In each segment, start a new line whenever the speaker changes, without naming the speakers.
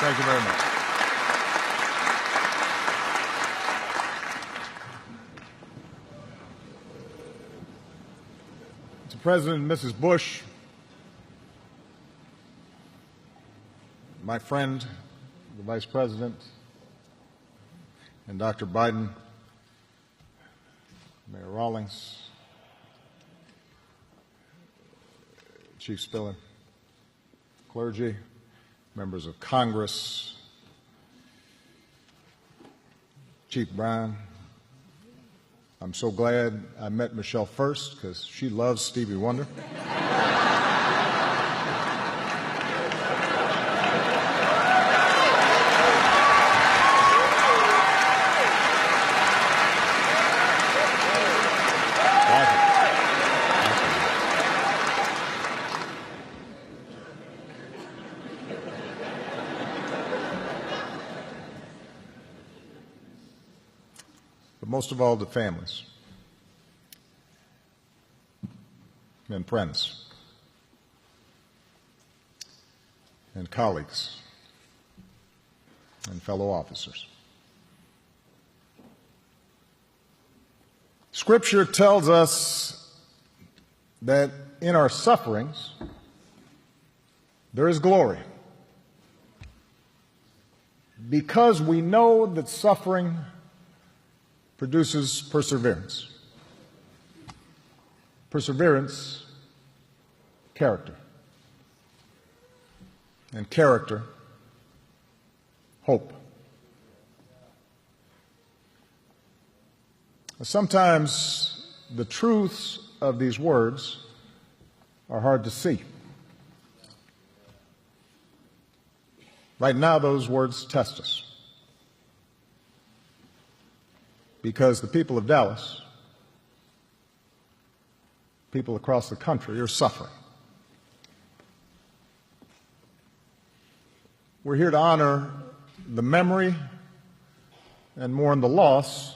Thank you very much. To President and Mrs. Bush, my friend, the Vice President, and Dr. Biden, Mayor Rawlings, Chief Spiller, clergy, members of Congress, Chief Brown. I'm so glad I met Michelle first because she loves Stevie Wonder. But most of all, the families and friends and colleagues and fellow officers. Scripture tells us that in our sufferings there is glory, because we know that suffering produces perseverance. Perseverance, character. And character, hope. Sometimes the truths of these words are hard to see. Right now, those words test us, because the people of Dallas, people across the country, are suffering. We're here to honor the memory and mourn the loss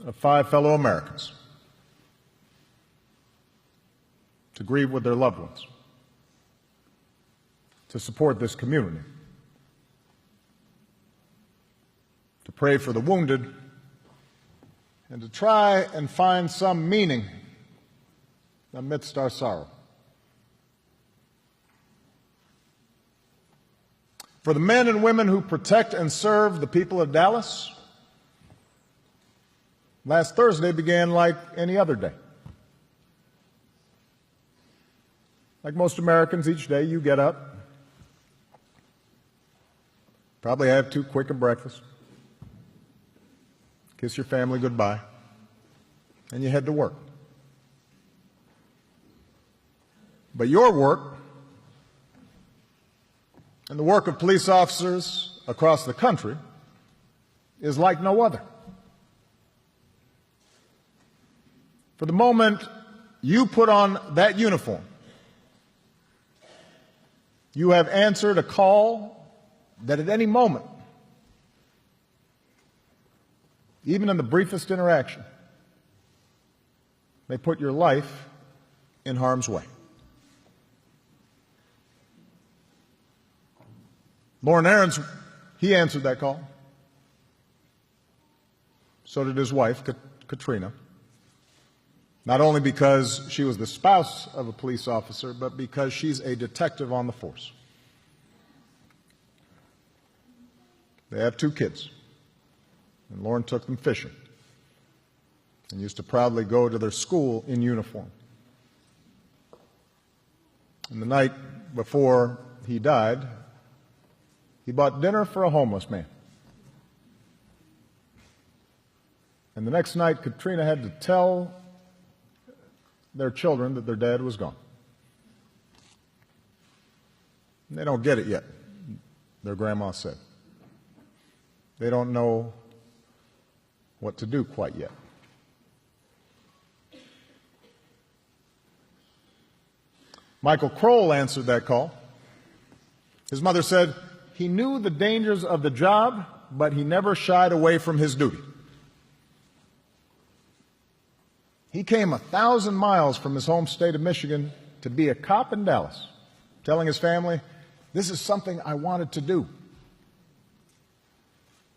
of 5 fellow Americans, to grieve with their loved ones, to support this community, to pray for the wounded, and to try and find some meaning amidst our sorrow. For the men and women who protect and serve the people of Dallas, last Thursday began like any other day. Like most Americans, each day you get up, probably have too quick a breakfast, kiss your family goodbye, and you head to work. But your work and the work of police officers across the country is like no other. For the moment you put on that uniform, you have answered a call that at any moment, even in the briefest interaction, may put your life in harm's way. Lauren Aarons, he answered that call. So did his wife, Katrina. Not only because she was the spouse of a police officer, but because she's a detective on the force. They have 2 kids, and Lauren took them fishing and used to proudly go to their school in uniform. And the night before he died, he bought dinner for a homeless man. And the next night, Katrina had to tell their children that their dad was gone. And they don't get it yet, their grandma said. They don't know what to do quite yet. Michael Kroll answered that call. His mother said, he knew the dangers of the job, but he never shied away from his duty. He came 1,000 miles from his home state of Michigan to be a cop in Dallas, telling his family, This is something I wanted to do.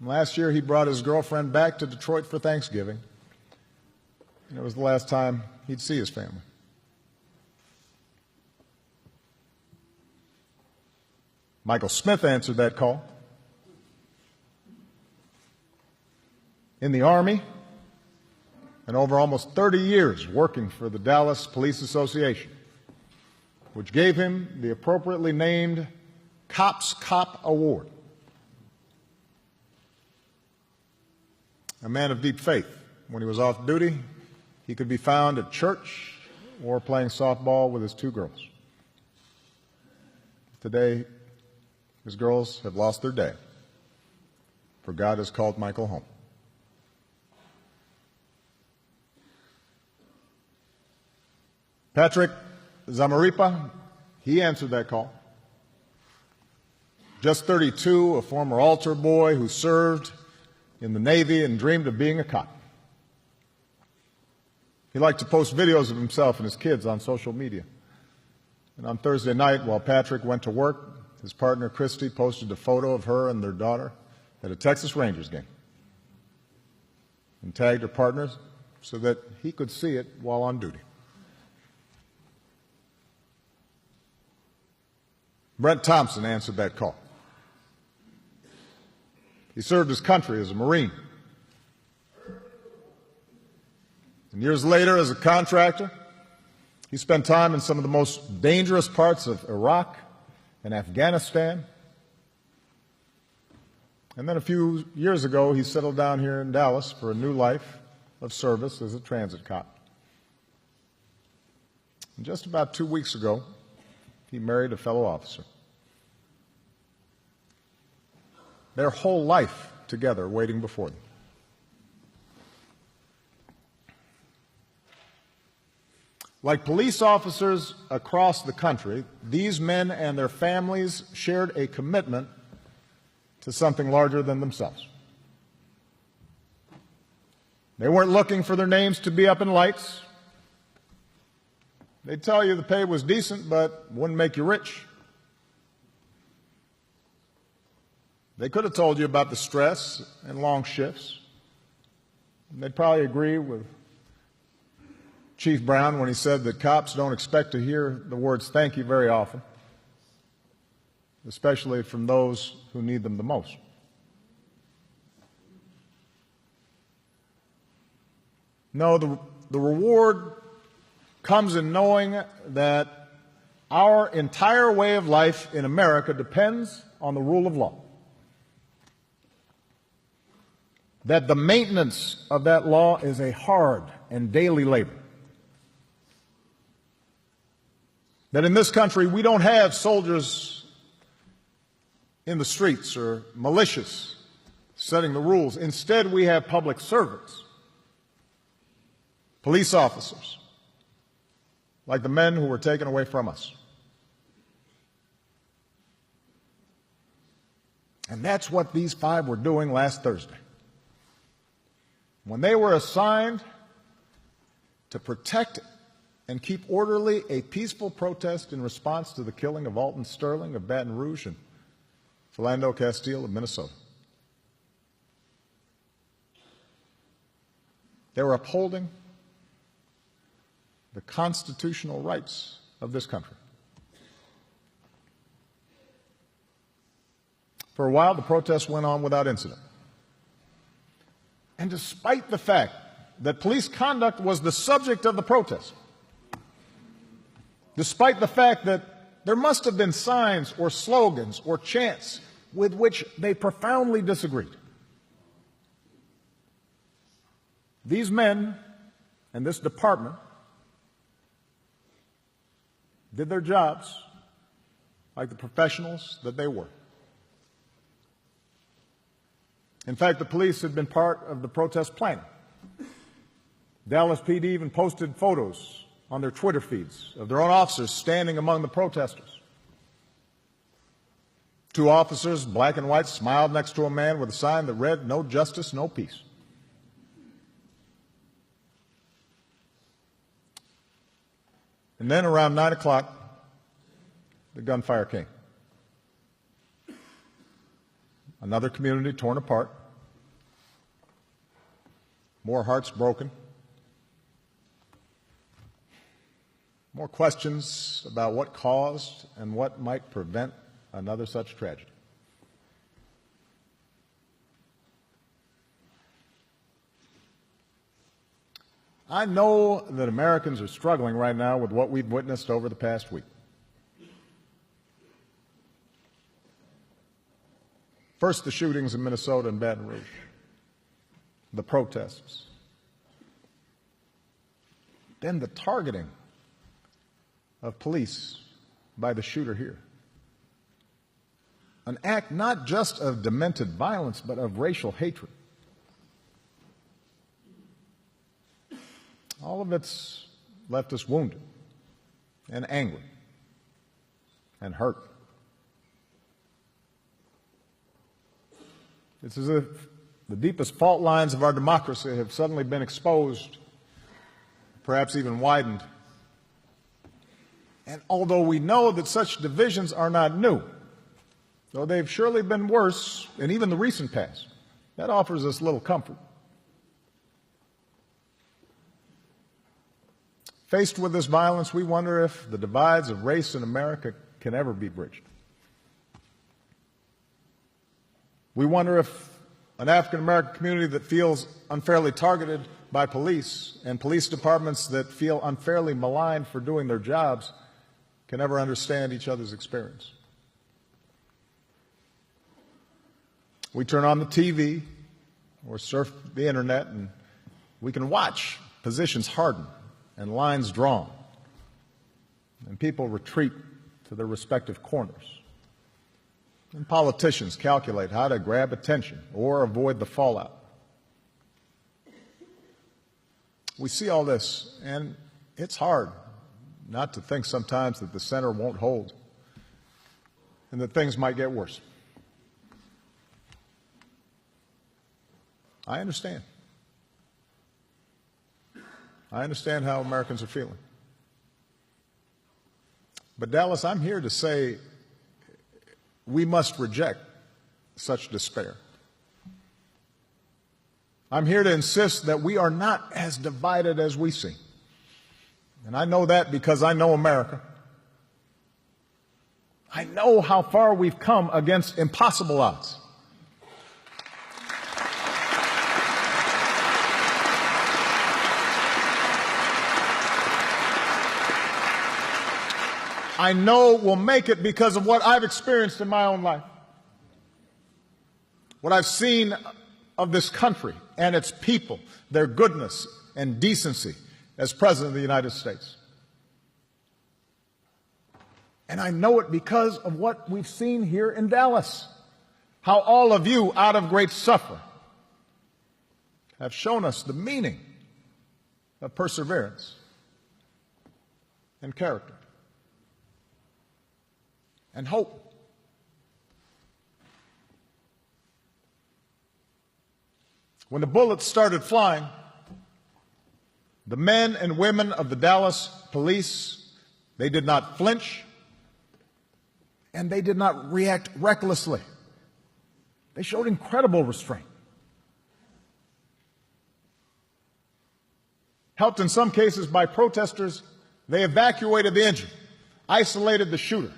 Last year, he brought his girlfriend back to Detroit for Thanksgiving, and it was the last time he'd see his family. Michael Smith answered that call. In the Army, and over almost 30 years working for the Dallas Police Association, which gave him the appropriately named Cops Cop Award. A man of deep faith. When he was off duty, he could be found at church or playing softball with his two girls. Today, his girls have lost their dad, for God has called Michael home. Patrick Zamaripa, he answered that call. Just 32, a former altar boy who served in the Navy and dreamed of being a cop. He liked to post videos of himself and his kids on social media. And on Thursday night, while Patrick went to work, his partner Christy posted a photo of her and their daughter at a Texas Rangers game and tagged her partners so that he could see it while on duty. Brent Thompson answered that call. He served his country as a Marine. And years later, as a contractor, he spent time in some of the most dangerous parts of Iraq and Afghanistan. And then a few years ago, he settled down here in Dallas for a new life of service as a transit cop. And just about 2 weeks ago, he married a fellow officer. Their whole life together waiting before them. Like police officers across the country, these men and their families shared a commitment to something larger than themselves. They weren't looking for their names to be up in lights. They'd tell you the pay was decent, but wouldn't make you rich. They could have told you about the stress and long shifts. And they'd probably agree with Chief Brown when he said that cops don't expect to hear the words thank you very often, especially from those who need them the most. No, the reward comes in knowing that our entire way of life in America depends on the rule of law. That the maintenance of that law is a hard and daily labor. That in this country we don't have soldiers in the streets or militias setting the rules. Instead, we have public servants, police officers, like the men who were taken away from us. And that's what these 5 were doing last Thursday. When they were assigned to protect and keep orderly a peaceful protest in response to the killing of Alton Sterling of Baton Rouge and Philando Castile of Minnesota. They were upholding the constitutional rights of this country. For a while, the protests went on without incident. And despite the fact that police conduct was the subject of the protest, despite the fact that there must have been signs or slogans or chants with which they profoundly disagreed, these men and this department did their jobs like the professionals that they were. In fact, the police had been part of the protest planning. Dallas PD even posted photos on their Twitter feeds of their own officers standing among the protesters. 2 officers, black and white, smiled next to a man with a sign that read, "No justice, no peace." And then around 9 o'clock, the gunfire came. another community torn apart, more hearts broken, more questions about what caused and what might prevent another such tragedy. I know that Americans are struggling right now with what we've witnessed over the past week. First, the shootings in Minnesota and Baton Rouge, the protests, then the targeting of police by the shooter here. An act not just of demented violence, but of racial hatred. All of it's left us wounded and angry and hurt. It's as if the deepest fault lines of our democracy have suddenly been exposed, perhaps even widened. And although we know that such divisions are not new, though they've surely been worse in even the recent past, that offers us little comfort. Faced with this violence, we wonder if the divides of race in America can ever be bridged. We wonder if an African American community that feels unfairly targeted by police and police departments that feel unfairly maligned for doing their jobs can ever understand each other's experience. We turn on the TV or surf the internet and we can watch positions harden and lines drawn, and people retreat to their respective corners. And politicians calculate how to grab attention or avoid the fallout. We see all this, and it's hard not to think sometimes that the center won't hold and that things might get worse. I understand. I understand how Americans are feeling. But Dallas, I'm here to say we must reject such despair. I'm here to insist that we are not as divided as we seem. And I know that because I know America. I know how far we've come against impossible odds. I know we'll make it because of what I've experienced in my own life, what I've seen of this country and its people, their goodness and decency as President of the United States. And I know it because of what we've seen here in Dallas, how all of you, out of great suffering, have shown us the meaning of perseverance and character and hope. When the bullets started flying, the men and women of the Dallas police, they did not flinch and they did not react recklessly. They showed incredible restraint. Helped in some cases by protesters, they evacuated the injured, isolated the shooter,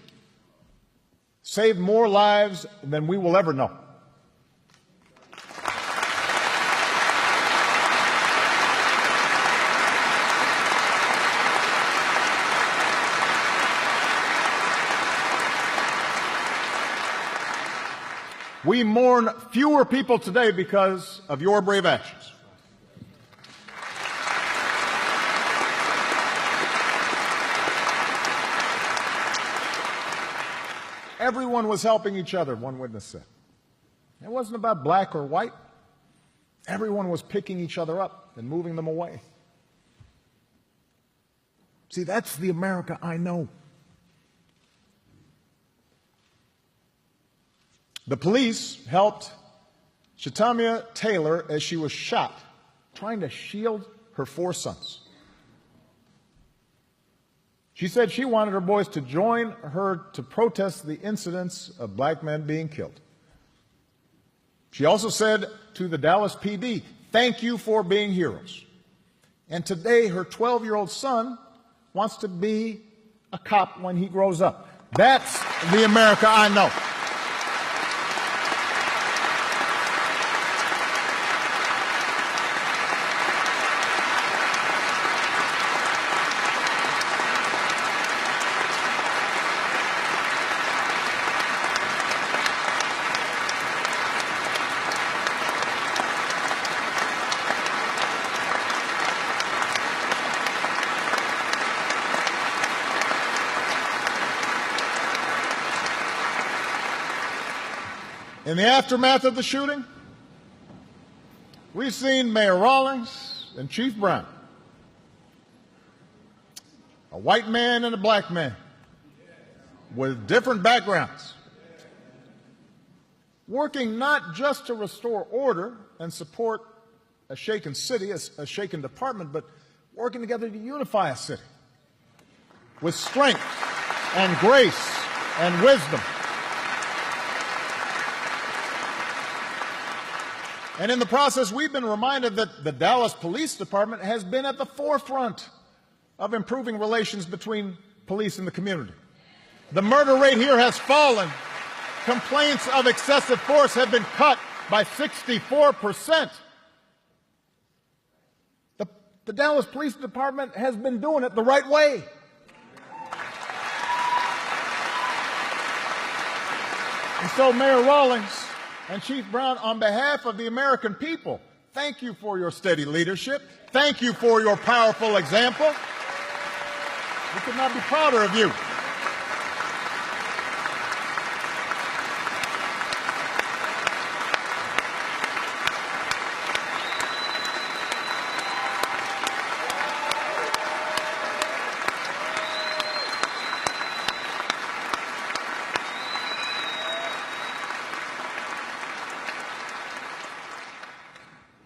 saved more lives than we will ever know. We mourn fewer people today because of your brave actions. Everyone was helping each other, one witness said. It wasn't about black or white. Everyone was picking each other up and moving them away. See, that's the America I know. The police helped Shetamia Taylor as she was shot, trying to shield her 4 sons. She said she wanted her boys to join her to protest the incidents of black men being killed. She also said to the Dallas PD, "Thank you for being heroes." And today her 12-year-old son wants to be a cop when he grows up. That's the America I know. In the aftermath of the shooting, we've seen Mayor Rawlings and Chief Brown, a white man and a black man with different backgrounds, working not just to restore order and support a shaken city, a shaken department, but working together to unify a city with strength and grace and wisdom. And in the process, we've been reminded that the Dallas Police Department has been at the forefront of improving relations between police and the community. The murder rate here has fallen. Complaints of excessive force have been cut by 64%. The Dallas Police Department has been doing it the right way. And so, Mayor Rawlings and Chief Brown, on behalf of the American people, thank you for your steady leadership. Thank you for your powerful example. We could not be prouder of you.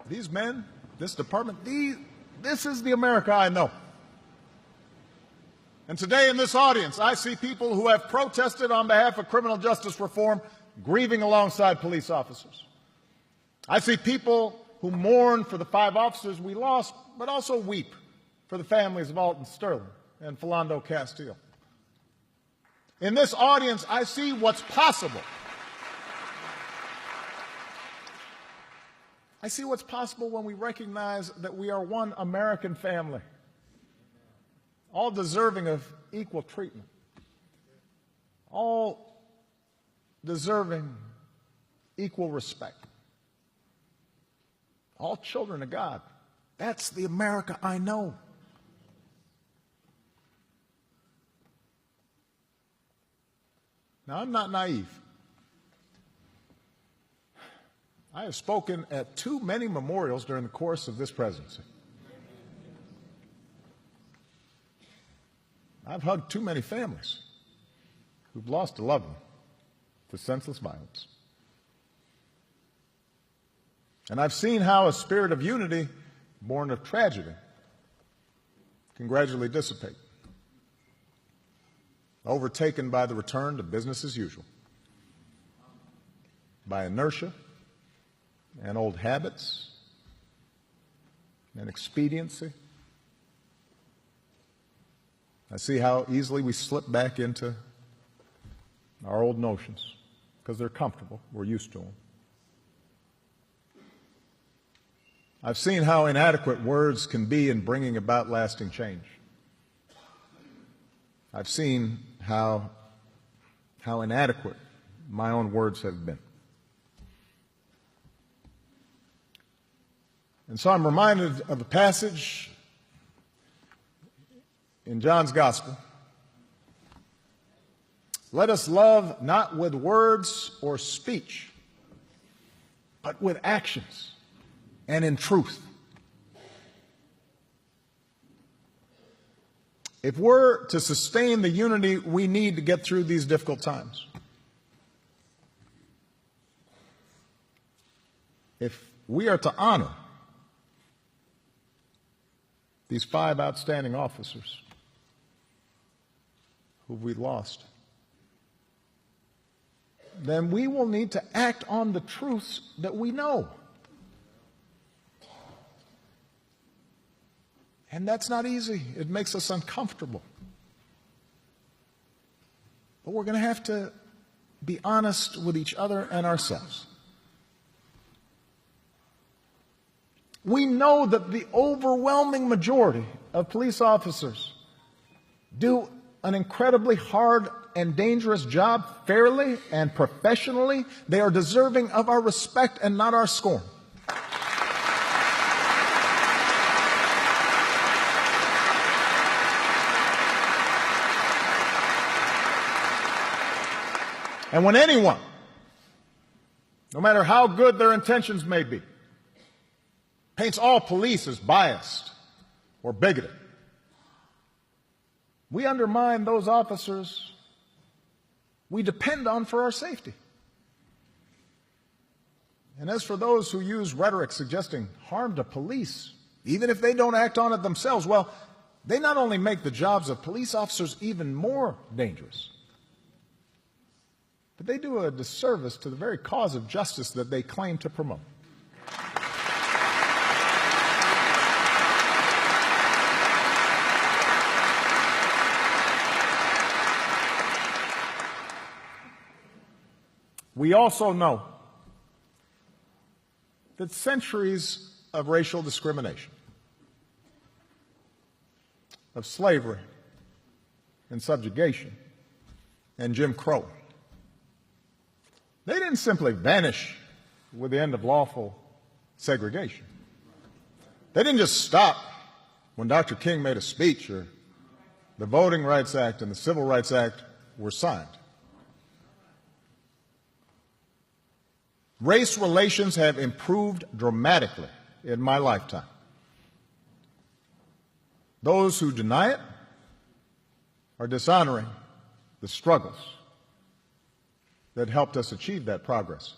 These men, this department, this is the America I know. And today in this audience, I see people who have protested on behalf of criminal justice reform, grieving alongside police officers. I see people who mourn for the 5 officers we lost, but also weep for the families of Alton Sterling and Philando Castile. In this audience, I see what's possible. I see what's possible when we recognize that we are one American family, all deserving of equal treatment, all deserving equal respect, all children of God. That's the America I know. Now, I'm not naive. I have spoken at too many memorials during the course of this presidency. I've hugged too many families who've lost a loved one to senseless violence. And I've seen how a spirit of unity born of tragedy can gradually dissipate, overtaken by the return to business as usual, by inertia and old habits and expediency. I see how easily we slip back into our old notions because they're comfortable. We're used to them. I've seen how inadequate words can be in bringing about lasting change. I've seen how inadequate my own words have been. And so I'm reminded of a passage in John's Gospel. Let us love not with words or speech, but with actions and in truth. If we're to sustain the unity we need to get through these difficult times, if we are to honor these 5 outstanding officers who we lost, then we will need to act on the truths that we know. And that's not easy. It makes us uncomfortable. But we're going to have to be honest with each other and ourselves. We know that the overwhelming majority of police officers do an incredibly hard and dangerous job fairly and professionally. They are deserving of our respect and not our scorn. And when anyone, no matter how good their intentions may be, paints all police as biased or bigoted, we undermine those officers we depend on for our safety. And as for those who use rhetoric suggesting harm to police, even if they don't act on it themselves, well, they not only make the jobs of police officers even more dangerous, but they do a disservice to the very cause of justice that they claim to promote. We also know that centuries of racial discrimination, of slavery and subjugation and Jim Crow, they didn't simply vanish with the end of lawful segregation. They didn't just stop when Dr. King made a speech or the Voting Rights Act and the Civil Rights Act were signed. Race relations have improved dramatically in my lifetime. Those who deny it are dishonoring the struggles that helped us achieve that progress.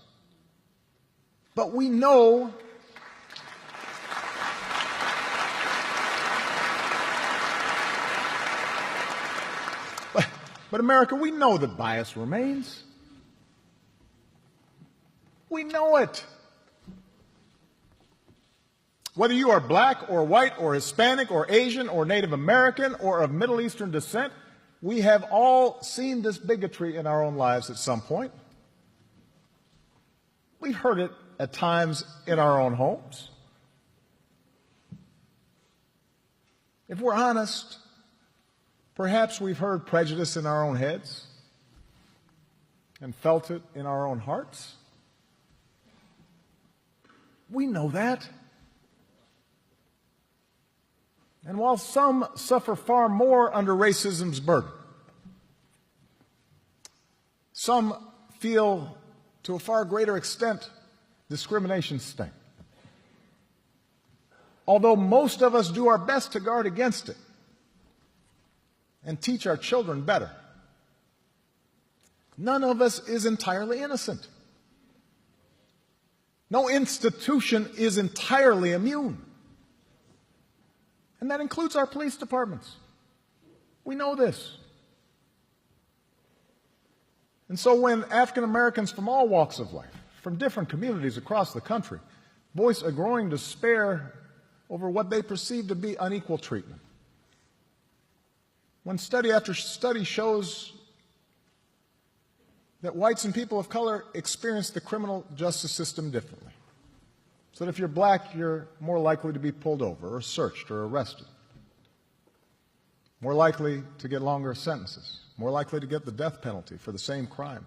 But we know but America, we know that bias remains. We know it. Whether you are black or white or Hispanic or Asian or Native American or of Middle Eastern descent, we have all seen this bigotry in our own lives at some point. We've heard it at times in our own homes. If we're honest, perhaps we've heard prejudice in our own heads and felt it in our own hearts. We know that. And while some suffer far more under racism's burden, some feel to a far greater extent discrimination's sting. Although most of us do our best to guard against it and teach our children better, none of us is entirely innocent. No institution is entirely immune. And that includes our police departments. We know this. And so when African Americans from all walks of life, from different communities across the country, voice a growing despair over what they perceive to be unequal treatment, when study after study shows that whites and people of color experience the criminal justice system differently, so that if you're black, you're more likely to be pulled over or searched or arrested, more likely to get longer sentences, more likely to get the death penalty for the same crime.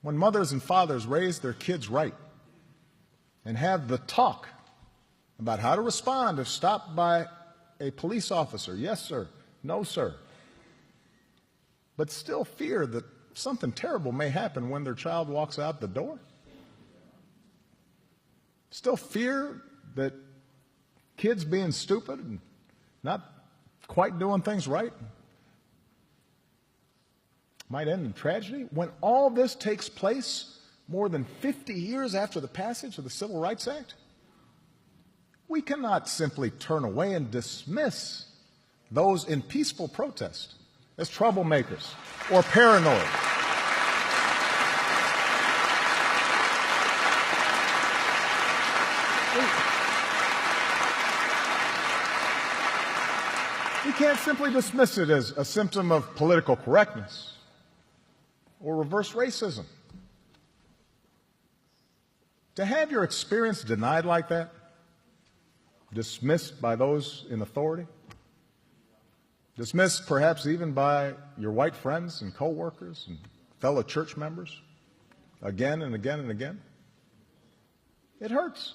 When mothers and fathers raise their kids right and have the talk about how to respond if stopped by a police officer, yes, sir, no, sir, but still fear that something terrible may happen when their child walks out the door, still fear that kids being stupid and not quite doing things right might end in tragedy, when all this takes place more than 50 years after the passage of the Civil Rights Act, we cannot simply turn away and dismiss those in peaceful protest as troublemakers or paranoid. We can't simply dismiss it as a symptom of political correctness or reverse racism. To have your experience denied like that, dismissed by those in authority, dismissed perhaps even by your white friends and coworkers and fellow church members, again and again and again, it hurts.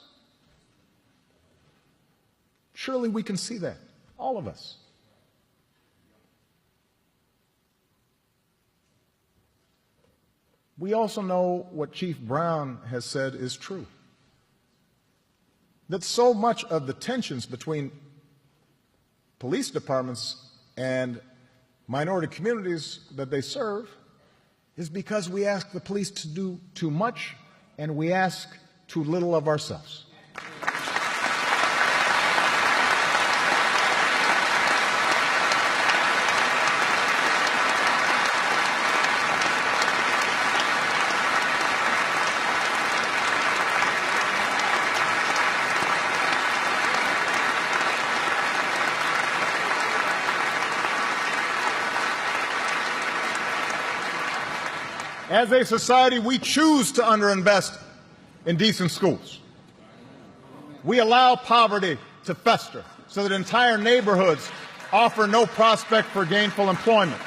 Surely we can see that, all of us. We also know what Chief Brown has said is true, that so much of the tensions between police departments and minority communities that they serve is because we ask the police to do too much and we ask too little of ourselves. As a society, we choose to underinvest in decent schools. We allow poverty to fester so that entire neighborhoods offer no prospect for gainful employment.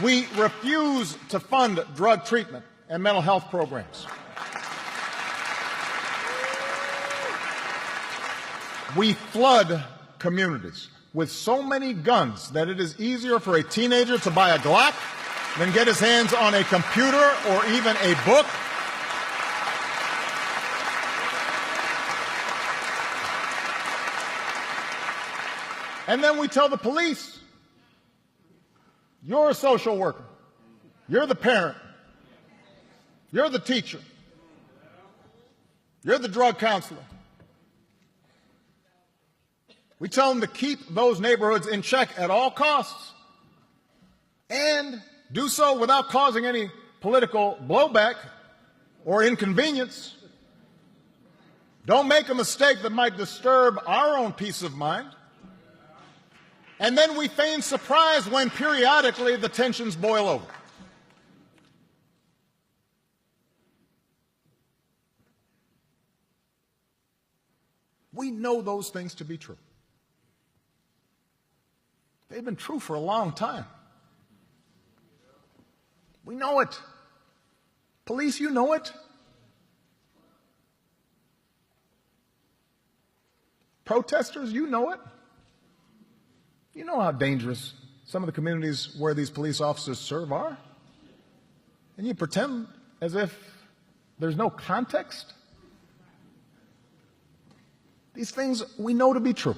We refuse to fund drug treatment and mental health programs. We flood communities with so many guns that it is easier for a teenager to buy a Glock than get his hands on a computer or even a book. And then we tell the police, you're a social worker, you're the parent, you're the teacher, you're the drug counselor. We tell them to keep those neighborhoods in check at all costs and do so without causing any political blowback or inconvenience. Don't make a mistake that might disturb our own peace of mind. And then we feign surprise when periodically the tensions boil over. We know those things to be true. They've been true for a long time. We know it. Police, you know it. Protesters, you know it. You know how dangerous some of the communities where these police officers serve are. And you pretend as if there's no context. These things we know to be true.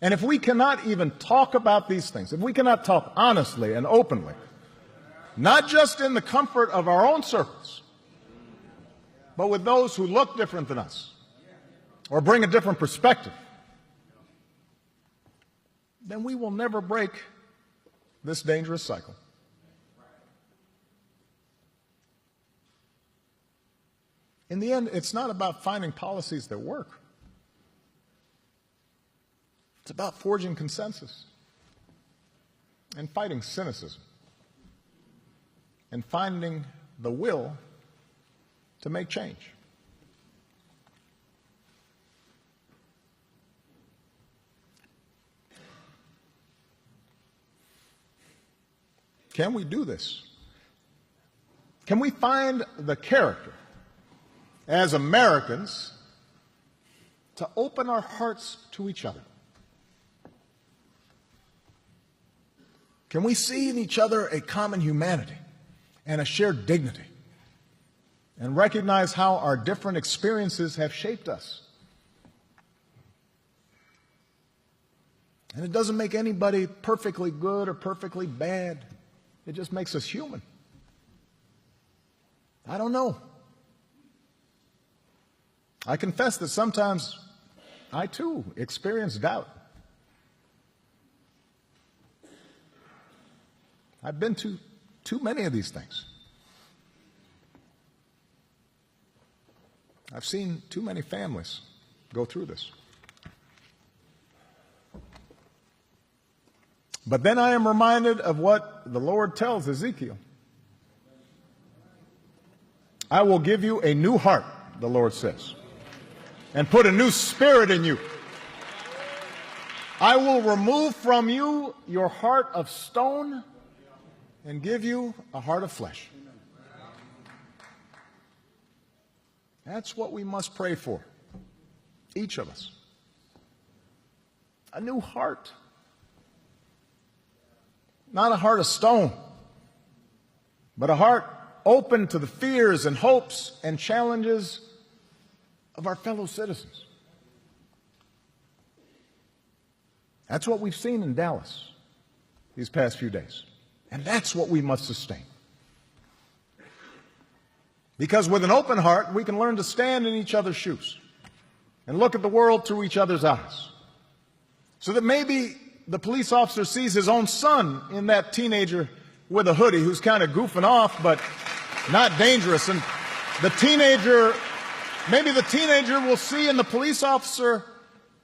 And if we cannot even talk about these things, if we cannot talk honestly and openly, not just in the comfort of our own circles, but with those who look different than us or bring a different perspective, then we will never break this dangerous cycle. In the end, it's not about finding policies that work. It's about forging consensus and fighting cynicism and finding the will to make change. Can we do this? Can we find the character as Americans to open our hearts to each other? Can we see in each other a common humanity and a shared dignity and recognize how our different experiences have shaped us? And it doesn't make anybody perfectly good or perfectly bad. It just makes us human. I don't know. I confess that sometimes I too experience doubt. I've been to too many of these things. I've seen too many families go through this. But then I am reminded of what the Lord tells Ezekiel. I will give you a new heart, the Lord says, and put a new spirit in you. I will remove from you your heart of stone and give you a heart of flesh. That's what we must pray for, each of us. A new heart. Not a heart of stone, but a heart open to the fears and hopes and challenges of our fellow citizens. That's what we've seen in Dallas these past few days. And that's what we must sustain. Because with an open heart, we can learn to stand in each other's shoes and look at the world through each other's eyes. So that maybe the police officer sees his own son in that teenager with a hoodie who's kind of goofing off, but not dangerous. And maybe the teenager will see in the police officer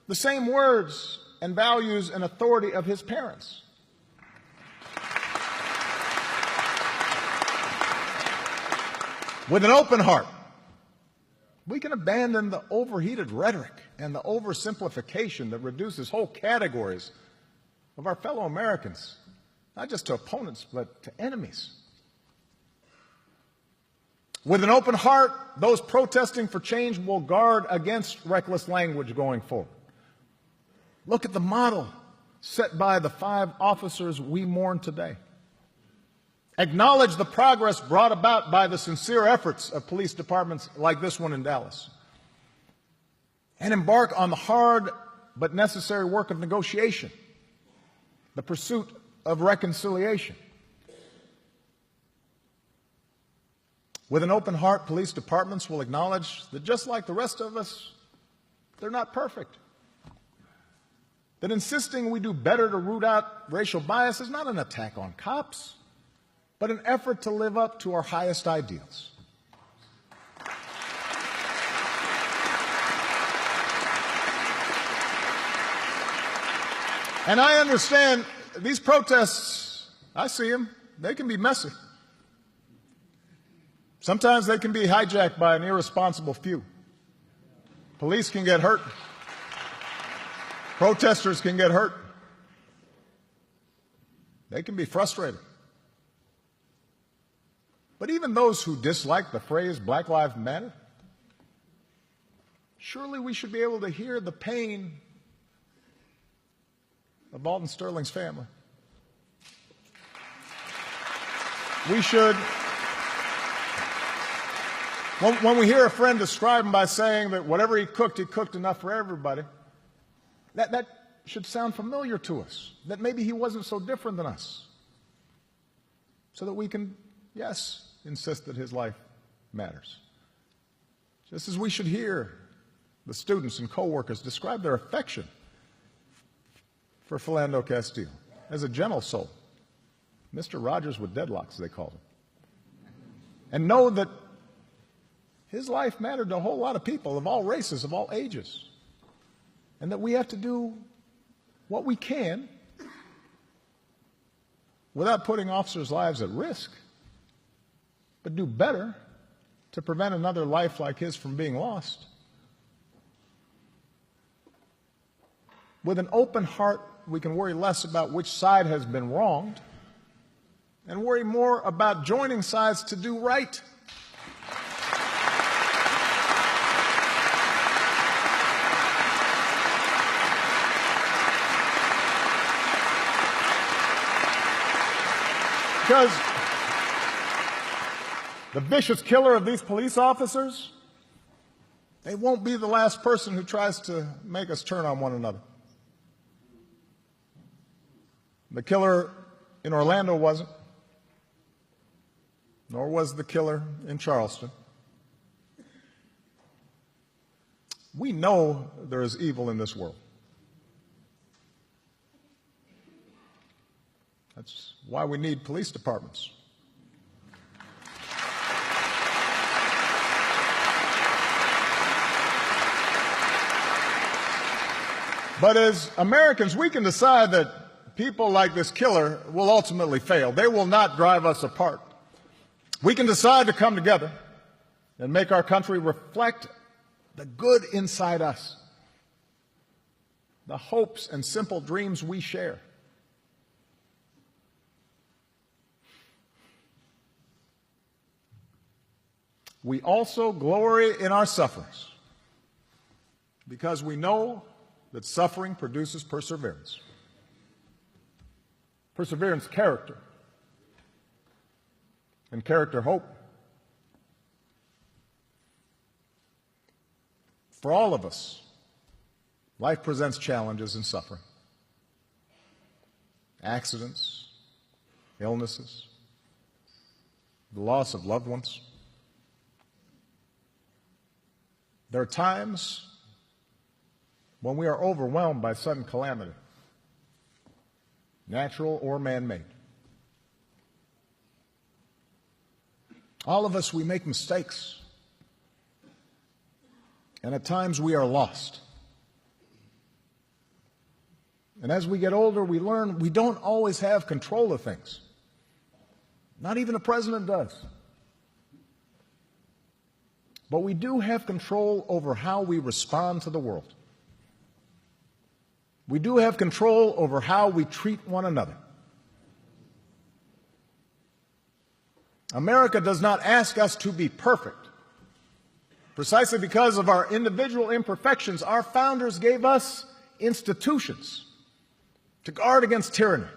the same words and values and authority of his parents. With an open heart, we can abandon the overheated rhetoric and the oversimplification that reduces whole categories of our fellow Americans, not just to opponents, but to enemies. With an open heart, those protesting for change will guard against reckless language going forward. Look at the model set by the 5 officers we mourn today. Acknowledge the progress brought about by the sincere efforts of police departments like this one in Dallas. And embark on the hard but necessary work of negotiation, the pursuit of reconciliation. With an open heart, police departments will acknowledge that just like the rest of us, they're not perfect. That insisting we do better to root out racial bias is not an attack on cops, but an effort to live up to our highest ideals. And I understand these protests, I see them, they can be messy. Sometimes they can be hijacked by an irresponsible few. Police can get hurt. Protesters can get hurt. They can be frustrated. But even those who dislike the phrase Black Lives Matter, surely we should be able to hear the pain of Alton Sterling's family. We should, when we hear a friend describe him by saying that whatever he cooked enough for everybody, that should sound familiar to us, that maybe he wasn't so different than us, so that we can, yes, insist that his life matters. Just as we should hear the students and co-workers describe their affection for Philando Castile as a gentle soul, Mr. Rogers with deadlocks, they called him, and know that his life mattered to a whole lot of people of all races, of all ages, and that we have to do what we can without putting officers' lives at risk, but do better to prevent another life like his from being lost. With an open heart, we can worry less about which side has been wronged and worry more about joining sides to do right. Because the vicious killer of these police officers, they won't be the last person who tries to make us turn on one another. The killer in Orlando wasn't, nor was the killer in Charleston. We know there is evil in this world. That's why we need police departments. But as Americans, we can decide that people like this killer will ultimately fail. They will not drive us apart. We can decide to come together and make our country reflect the good inside us, the hopes and simple dreams we share. We also glory in our sufferings because we know that suffering produces perseverance. Perseverance, character, and character, hope. For all of us, life presents challenges and suffering. Accidents, illnesses, the loss of loved ones. There are times when we are overwhelmed by sudden calamity, natural or man-made. All of us, we make mistakes. And at times we are lost. And as we get older, we learn we don't always have control of things. Not even a president does. But we do have control over how we respond to the world. We do have control over how we treat one another. America does not ask us to be perfect. Precisely because of our individual imperfections, our founders gave us institutions to guard against tyranny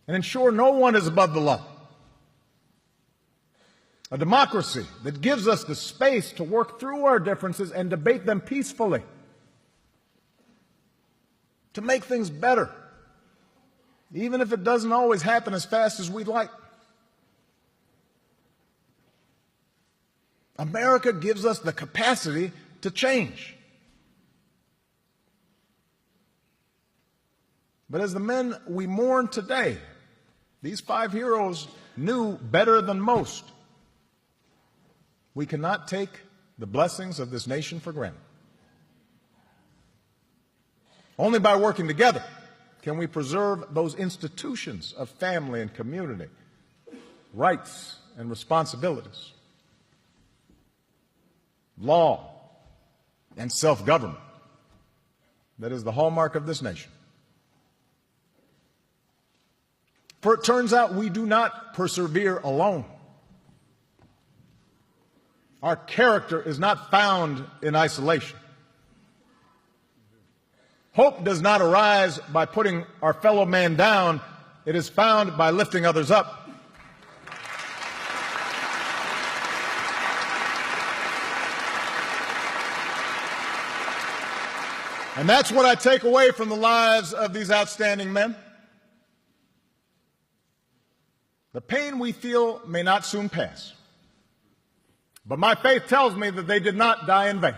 and ensure no one is above the law. A democracy that gives us the space to work through our differences and debate them peacefully, to make things better, even if it doesn't always happen as fast as we'd like. America gives us the capacity to change. But as the men we mourn today, these 5 heroes knew better than most. We cannot take the blessings of this nation for granted. Only by working together can we preserve those institutions of family and community, rights and responsibilities, law and self-government that is the hallmark of this nation. For it turns out we do not persevere alone. Our character is not found in isolation. Hope does not arise by putting our fellow man down. It is found by lifting others up. And that's what I take away from the lives of these outstanding men. The pain we feel may not soon pass, but my faith tells me that they did not die in vain.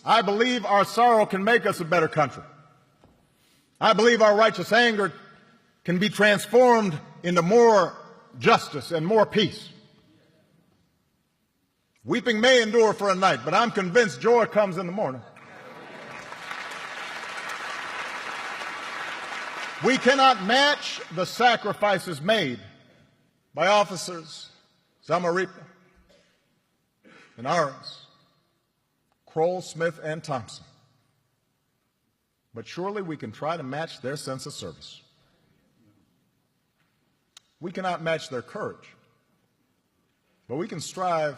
I believe our sorrow can make us a better country. I believe our righteous anger can be transformed into more justice and more peace. Weeping may endure for a night, but I'm convinced joy comes in the morning. We cannot match the sacrifices made by officers Zamaripa and Arons, Kroll, Smith, and Thompson. But surely we can try to match their sense of service. We cannot match their courage, but we can strive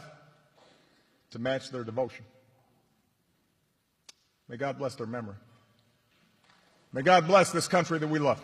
to match their devotion. May God bless their memory. May God bless this country that we love.